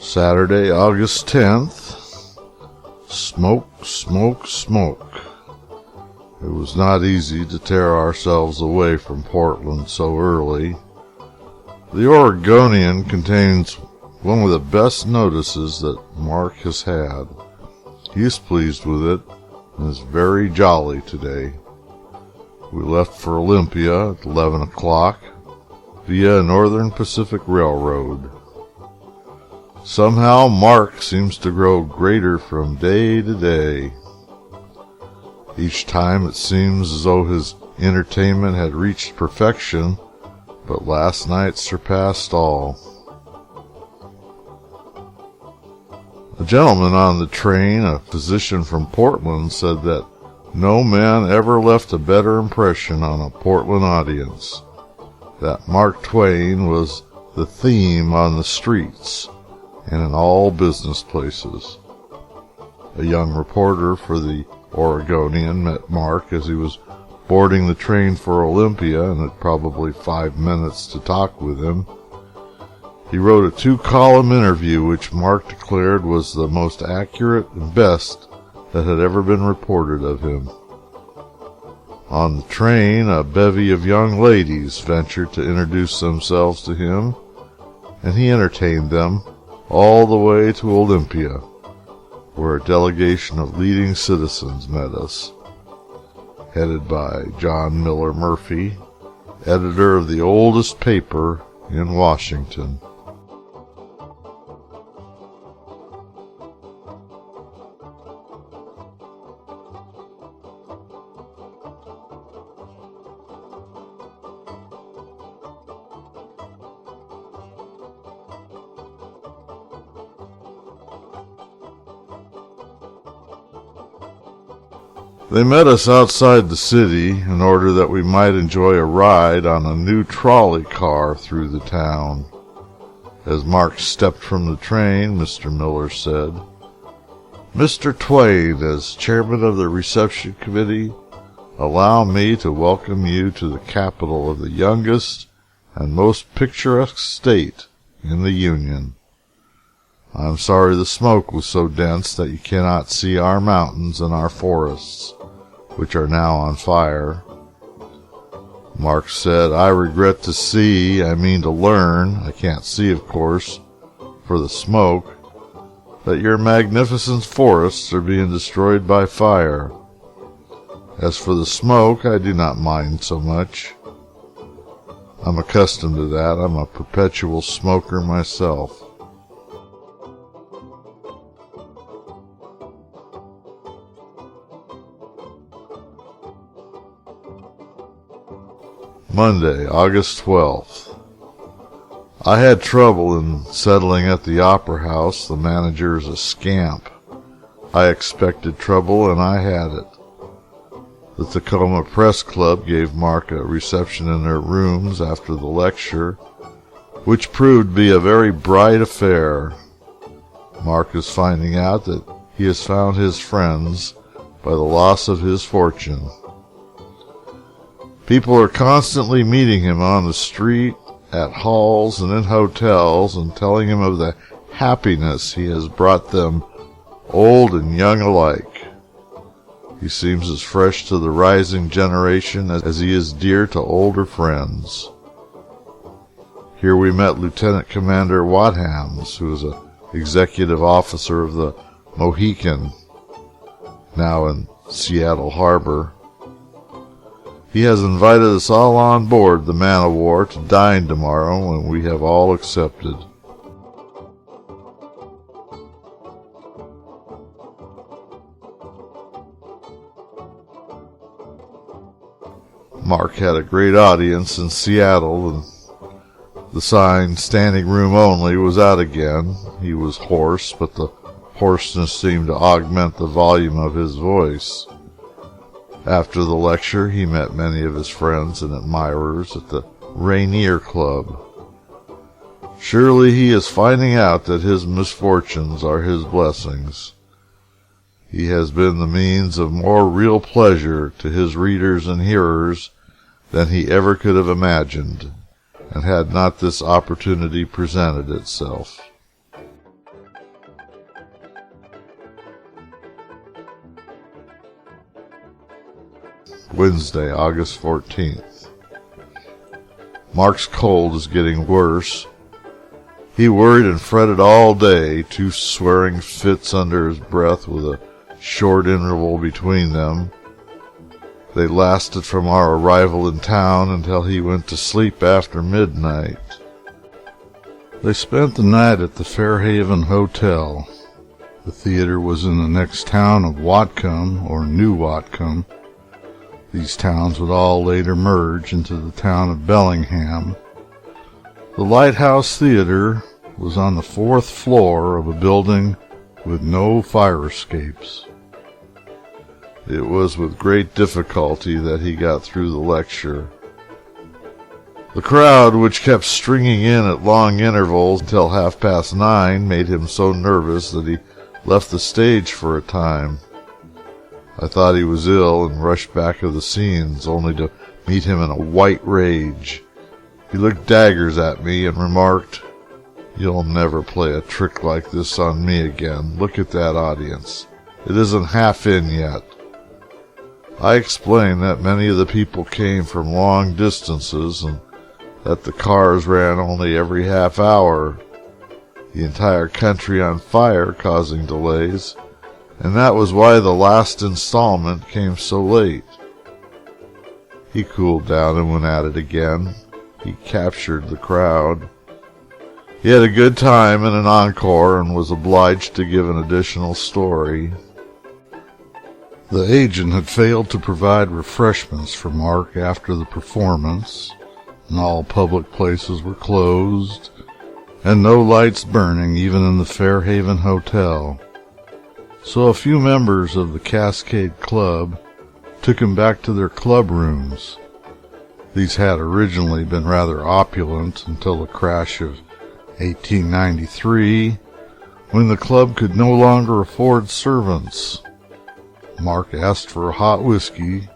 Saturday, August 10th. Smoke, smoke, smoke. It was not easy to tear ourselves away from Portland so early. The Oregonian contains one of the best notices that Mark has had. He is pleased with it and is very jolly today. We left for Olympia at 11 o'clock via Northern Pacific Railroad. Somehow Mark seems to grow greater from day to day. Each time it seems as though his entertainment had reached perfection, but last night surpassed all. A gentleman on the train, a physician from Portland, said that no man ever left a better impression on a Portland audience, that Mark Twain was the theme on the streets and in all business places. A young reporter for the Oregonian met Mark as he was boarding the train for Olympia and had probably 5 minutes to talk with him. He wrote a 2-column interview which Mark declared was the most accurate and best that had ever been reported of him. On the train, a bevy of young ladies ventured to introduce themselves to him, and he entertained them all the way to Olympia, where a delegation of leading citizens met us, headed by John Miller Murphy, editor of the oldest paper in Washington. They met us outside the city in order that we might enjoy a ride on a new trolley car through the town. As Mark stepped from the train, Mr. Miller said, "Mr. Twain, as chairman of the reception committee, allow me to welcome you to the capital of the youngest and most picturesque state in the Union. I'm sorry the smoke was so dense that you cannot see our mountains and our forests, which are now on fire." Mark said, "I regret to see, I mean to learn, I can't see of course, for the smoke, that your magnificent forests are being destroyed by fire. As for the smoke, I do not mind so much. I'm accustomed to that. I'm a perpetual smoker myself." Monday, August 12th. I had trouble in settling at the Opera House. The manager is a scamp. I expected trouble, and I had it. The Tacoma Press Club gave Mark a reception in their rooms after the lecture, which proved to be a very bright affair. Mark is finding out that he has found his friends by the loss of his fortune. People are constantly meeting him on the street, at halls, and in hotels, and telling him of the happiness he has brought them, old and young alike. He seems as fresh to the rising generation as he is dear to older friends. Here we met Lieutenant Commander Whatcom, who is an executive officer of the Mohican, now in Seattle Harbor. He has invited us all on board the man-of-war to dine tomorrow, and we have all accepted. Mark had a great audience in Seattle, and the sign "standing room only" was out again. He was hoarse, but the hoarseness seemed to augment the volume of his voice. After the lecture, he met many of his friends and admirers at the Rainier Club. Surely he is finding out that his misfortunes are his blessings. He has been the means of more real pleasure to his readers and hearers than he ever could have imagined, and had not this opportunity presented itself. Wednesday, August 14th. Mark's cold is getting worse. He worried and fretted all day, 2 swearing fits under his breath with a short interval between them. They lasted from our arrival in town until he went to sleep after midnight. They spent the night at the Fairhaven Hotel. The theater was in the next town of Whatcom, or New Whatcom. These towns would all later merge into the town of Bellingham. The Lighthouse Theater was on the 4th floor of a building with no fire escapes. It was with great difficulty that he got through the lecture. The crowd, which kept stringing in at long intervals until 9:30, made him so nervous that he left the stage for a time. I thought he was ill and rushed back of the scenes, only to meet him in a white rage. He looked daggers at me and remarked, "You'll never play a trick like this on me again. Look at that audience. It isn't half in yet." I explained that many of the people came from long distances and that the cars ran only every half hour, the entire country on fire causing delays, and that was why the last installment came so late. He cooled down and went at it again. He captured the crowd. He had a good time and an encore and was obliged to give an additional story. The agent had failed to provide refreshments for Mark after the performance, and all public places were closed, and no lights burning even in the Fairhaven Hotel. So a few members of the Cascade Club took him back to their club rooms. These had originally been rather opulent until the crash of 1893, when the club could no longer afford servants. Mark asked for a hot whiskey,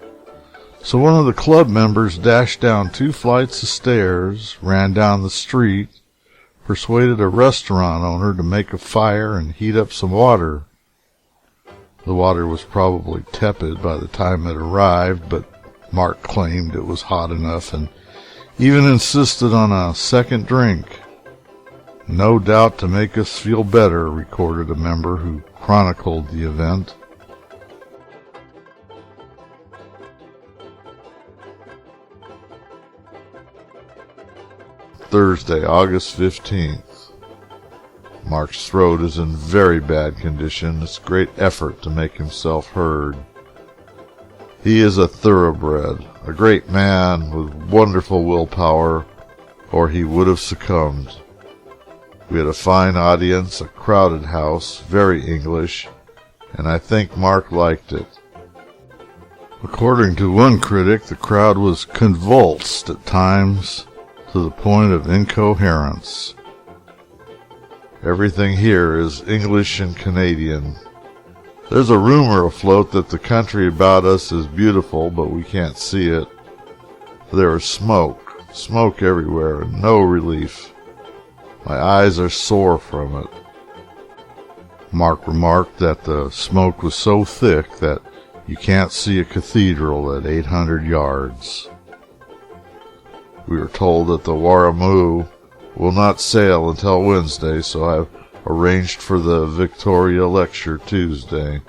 so one of the club members dashed down 2 flights of stairs, ran down the street, persuaded a restaurant owner to make a fire and heat up some water. The water was probably tepid by the time it arrived, but Mark claimed it was hot enough and even insisted on a second drink. "No doubt to make us feel better," recorded a member who chronicled the event. Thursday, August 15th. Mark's throat is in very bad condition. It's a great effort to make himself heard. He is a thoroughbred, a great man with wonderful willpower, or he would have succumbed. We had a fine audience, a crowded house, very English, and I think Mark liked it. According to one critic, the crowd was convulsed at times to the point of incoherence. Everything here is English and Canadian. There's a rumor afloat that the country about us is beautiful, but we can't see it. There is smoke everywhere, and no relief. My eyes are sore from it. Mark remarked that the smoke was so thick that you can't see a cathedral at 800 yards. We were told that the Warramoo will not sail until Wednesday, so I've arranged for the Victoria lecture Tuesday.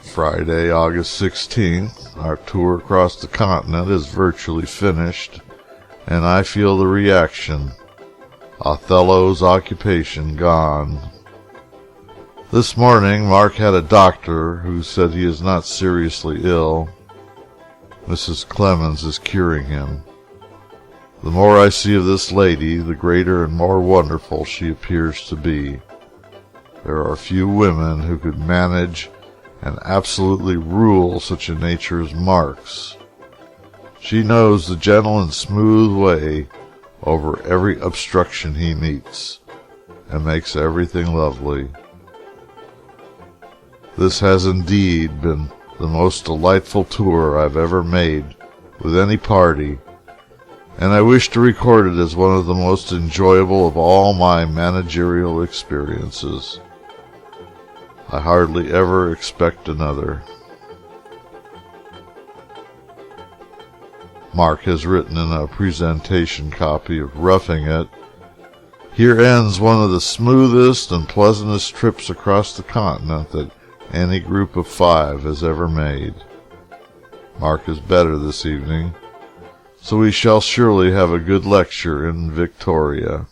Friday, August 16th. Our tour across the continent is virtually finished, and I feel the reaction. Othello's occupation gone. This morning, Mark had a doctor who said he is not seriously ill. Mrs. Clemens is curing him. The more I see of this lady, the greater and more wonderful she appears to be. There are few women who could manage and absolutely rule such a nature as Mark's. She knows the gentle and smooth way over every obstruction he meets, and makes everything lovely. This has indeed been the most delightful tour I've ever made with any party, and I wish to record it as one of the most enjoyable of all my managerial experiences. I hardly ever expect another. Mark has written in a presentation copy of Roughing It, "Here ends one of the smoothest and pleasantest trips across the continent that any group of 5 has ever made." Mark is better this evening, so we shall surely have a good lecture in Victoria.